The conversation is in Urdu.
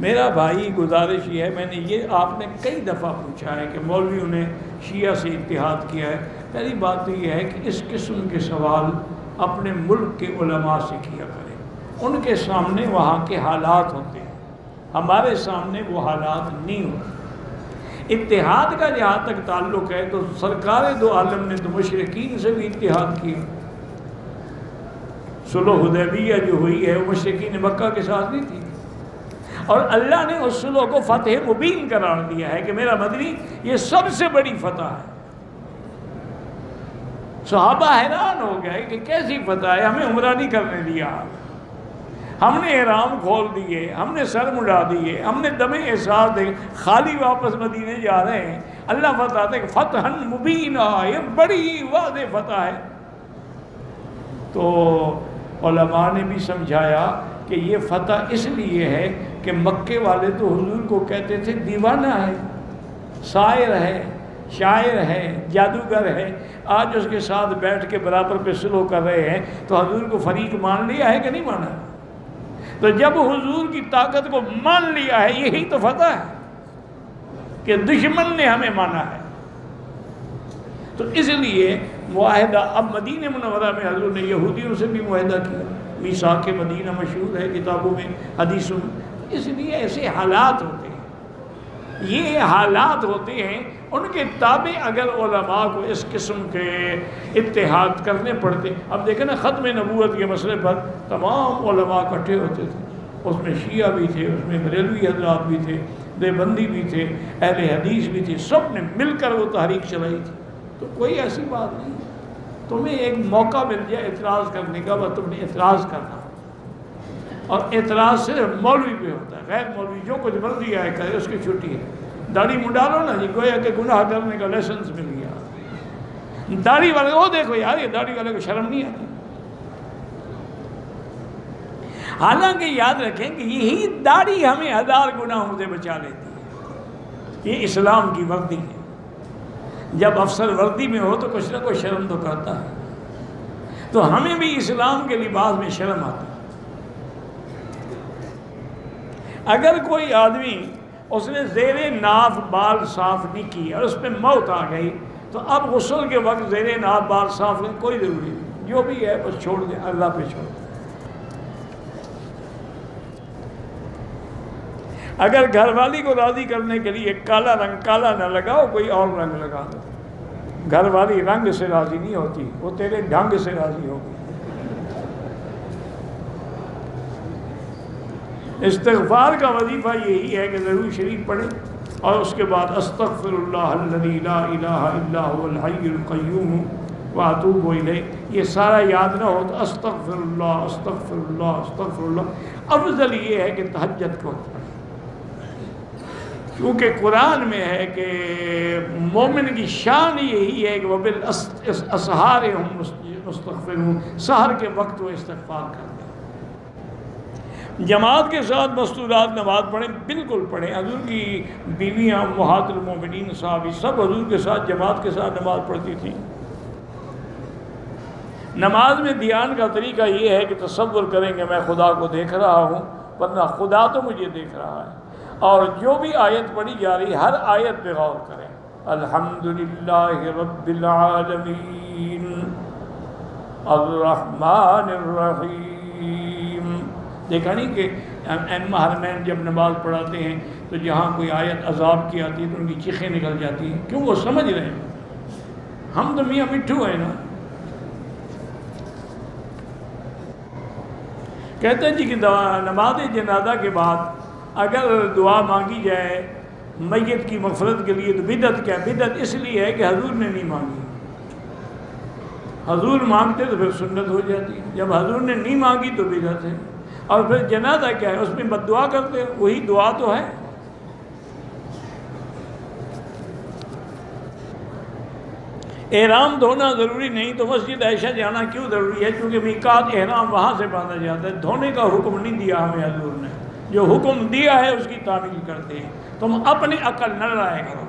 میرا بھائی گزارش یہ ہے، میں نے یہ آپ نے کئی دفعہ پوچھا ہے کہ مولویوں نے شیعہ سے اتحاد کیا ہے، پہلی بات تو یہ ہے کہ اس قسم کے سوال اپنے ملک کے علماء سے کیا کریں، ان کے سامنے وہاں کے حالات ہوتے ہیں، ہمارے سامنے وہ حالات نہیں ہوتے۔ اتحاد کا جہاں تک تعلق ہے تو سرکار دو عالم نے تو مشرکین سے بھی اتحاد کیا۔ صلح حدیبیہ جو ہوئی ہے وہ مشرکین مکہ کے ساتھ نہیں تھی، اور اللہ نے اس صلح کو فتح مبین قرار دیا ہے کہ میرا مدنی یہ سب سے بڑی فتح ہے۔ صحابہ حیران ہو گئے کہ کیسی فتح ہے، ہمیں عمرہ نہیں کرنے دیا، ہم نے احرام کھول دیے، ہم نے سر مڈا دیے، ہم نے دم احساس دے، خالی واپس مدینے جا رہے ہیں۔ اللہ بتاتے کہ فتحا مبینہ، یہ بڑی واضح فتح ہے۔ تو علماء نے بھی سمجھایا کہ یہ فتح اس لیے ہے کہ مکے والے تو حضور کو کہتے تھے دیوانہ ہے، سائر ہے، شاعر ہے، جادوگر ہے، آج اس کے ساتھ بیٹھ کے برابر پہ صلح کر رہے ہیں، تو حضور کو فریق مان لیا ہے کہ نہیں مانا؟ تو جب حضور کی طاقت کو مان لیا ہے، یہی تو فتح ہے کہ دشمن نے ہمیں مانا ہے۔ تو اس لیے معاہدہ اب مدینہ منورہ میں حضور نے یہودیوں سے بھی معاہدہ کیا، میثاق مدینہ مشہور ہے کتابوں میں، حدیثوں میں۔ اس لیے ایسے حالات ہوتے ہیں، یہ حالات ہوتے ہیں، ان کے تابع اگر علماء کو اس قسم کے اتحاد کرنے پڑتے۔ اب دیکھیں نا، ختم نبوت کے مسئلے پر تمام علماء اکٹھے ہوتے تھے، اس میں شیعہ بھی تھے، اس میں بریلوی حضرات بھی تھے، دیوبندی بھی تھے، اہل حدیث بھی تھے، سب نے مل کر وہ تحریک چلائی تھی۔ تو کوئی ایسی بات نہیں، تمہیں ایک موقع مل جائے اعتراض کرنے کا، بس تم نے اعتراض کرنا، اور اعتراض صرف مولوی پہ ہوتا ہے، غیر مولوی جو کچھ مرضی آئے کرے اس کی چھٹی ہے۔ داڑھی منڈا لو نا جی، گویا کہ گناہ کرنے کا لائسنس مل گیا۔ داڑھی والے وہ دیکھو یار، یہ داڑھی والے کو شرم نہیں آتی۔ حالانکہ یاد رکھیں کہ یہی داڑھی ہمیں ہزار گناہوں سے بچا لیتی ہے، یہ اسلام کی وردی ہے۔ جب افسر وردی میں ہو تو کچھ نہ کچھ شرم تو کرتا ہے، تو ہمیں بھی اسلام کے لباس میں شرم آتی ہے۔ اگر کوئی آدمی اس نے زیر ناف بال صاف نہیں کیے اور اس پہ موت آ گئی، تو اب غسل کے وقت زیر ناف بال صاف نہیں، کوئی ضروری نہیں، جو بھی ہے بس چھوڑ دیں، اللہ پہ چھوڑ دیں۔ اگر گھر والی کو راضی کرنے کے لیے کالا رنگ کالا نہ لگاؤ، کوئی اور رنگ لگا دو۔ گھر والی رنگ سے راضی نہیں ہوتی، وہ تیرے ڈھنگ سے راضی ہوگی۔ استغفار کا وظیفہ یہی ہے کہ ضرور شریف پڑھیں، اور اس کے بعد استغفر اللہ الذی لا الہ الا هو الحی القیوم واتوب الیہ، یہ سارا یاد نہ ہو تو استغفر اللہ استغفر اللہ استغفر اللہ۔ افضل یہ ہے کہ تہجد کو پڑھیں، کیونکہ قرآن میں ہے کہ مومن کی شان یہی ہے کہ وہ بالاسحار ہم مستغفرون، سحر کے وقت وہ استغفار کرتے ہیں۔ جماعت کے ساتھ مستورات نماز پڑھیں، بالکل پڑھیں۔ حضور کی بیویاں امہات المومنین صحابی سب حضور کے ساتھ جماعت کے ساتھ نماز پڑھتی تھیں۔ نماز میں دھیان کا طریقہ یہ ہے کہ تصور کریں کہ میں خدا کو دیکھ رہا ہوں، ورنہ خدا تو مجھے دیکھ رہا ہے، اور جو بھی آیت پڑھی جا رہی ہر آیت پہ غور کریں۔ الحمدللہ رب العالمین الرحمن الرحیم۔ دیکھا نہیں کہ ائمہ حرمین جب نماز پڑھاتے ہیں تو جہاں کوئی آیت عذاب کی آتی ہے تو ان کی چیخیں نکل جاتی ہیں، کیوں؟ وہ سمجھ رہے ہیں، ہم تو میاں مٹھو ہیں نا۔ کہتے ہیں جی کہ نماز جنازہ کے بعد اگر دعا مانگی جائے میت کی مغفرت کے لیے تو بدعت کیا؟ بدعت اس لیے ہے کہ حضور نے نہیں مانگی، حضور مانگتے تو پھر سنت ہو جاتی، جب حضور نے نہیں مانگی تو بدعت ہے۔ اور پھر جنازہ کیا ہے؟ اس میں بد دعا کرتے ہیں، وہی دعا تو ہے۔ احرام دھونا ضروری نہیں تو مسجد عائشہ جانا کیوں ضروری ہے؟ کیونکہ میقات احرام وہاں سے باندھا جاتا ہے، دھونے کا حکم نہیں دیا ہمیں حضور نے، جو حکم دیا ہے اس کی تعمیل کرتے ہیں۔ تم اپنی عقل نہ لڑایا کرو۔